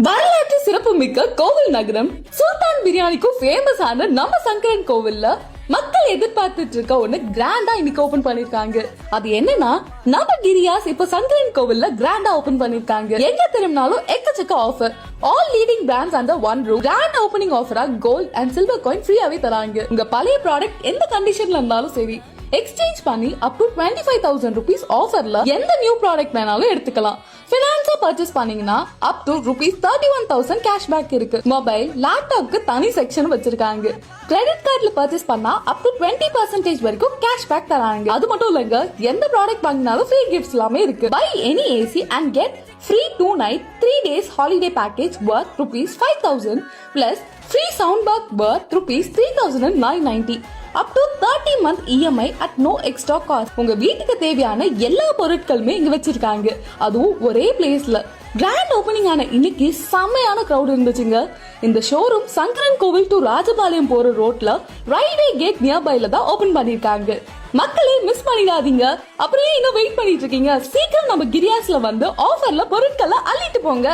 வரலாற்று சிறப்பு மிக்க கோவில் நகரம் சுல்தான் பிரியாணிக்கும் ஃபேமஸ் ஆன நம்ம சங்கரன் கோவில்ல மக்கள் எதிர்பார்த்துட்டு இருக்க ஒண்ணு கிராண்டா இன்னைக்கு ஓபன் பண்ணிருக்காங்க. அது என்னன்னா நம்ம கிரியாஸ் இப்ப சங்கரன் கோவில்ல கிராண்டா ஓபன் பண்ணிருக்காங்க. எங்க திரும்பினாலும் எக்கச்சக்க offer, all leading brands under one roof. Grand opening ஆஃபரா கோல்ட் அண்ட் சில்வர் காயின் ஃப்ரீயாவே தராங்க. உங்க பழைய ப்ராடக்ட் எந்த கண்டிஷன்ல இருந்தாலும் சரி எக்ஸ்சேஞ்ச் பண்ணி அப் டு 25,000 rupees ஆஃபர்ல எந்த நியூ ப்ராடக்ட் வேணாலும் எடுத்துக்கலாம். பினான்ஸா பர்ச்சேஸ் பண்ணீங்கன்னா அப் டு ₹31,000 கேஷ்பேக் இருக்கு. மொபைல், லேப்டாப்க்கு தனி செக்ஷன் வச்சிருக்காங்க. கிரெடிட் கார்டுல பர்ச்சேஸ் பண்ணா அப் டு 20% வரைக்கும் கேஷ்பேக் தராங்க. அது மட்டும் இல்லங்க, எந்த ப்ராடக்ட் வாங்கினாலும் ஃப்ரீ கிஃப்ட்ஸ் எல்லாமே இருக்கு. Buy any AC and get free 2 night 3 days holiday package worth ₹5,000 plus free sound bar worth ₹3,990 up to 30 month EMI at no extra cost. உங்க வீட்டுக்கு தேவையான எல்லா பொருட்களுமே இங்க வச்சிருக்காங்க, அதுவும் ஒரே பிளேஸ்ல. கிராண்ட் ஓபனிங் ஆன இன்னைக்கு செம்மையான கிரவுட் இருந்துச்சுங்க. இந்த ஷோரூம் சங்கரன் கோவில் டு ராஜபாளையம் போற ரோட்ல ரயில்வே கேட் நியர்பைல தான் ஓபன் பண்ணிருக்காங்க. மக்களே மிஸ் பண்ணிடாதீங்க. அப்புறம் இன்னும் வெயிட் பண்ணிட்டு இருக்கீங்க? சீக்கிரம் நம்ம கிரியாஸ்ல வந்து ஆஃபர்ல பொருட்களை அள்ளிட்டு போங்க.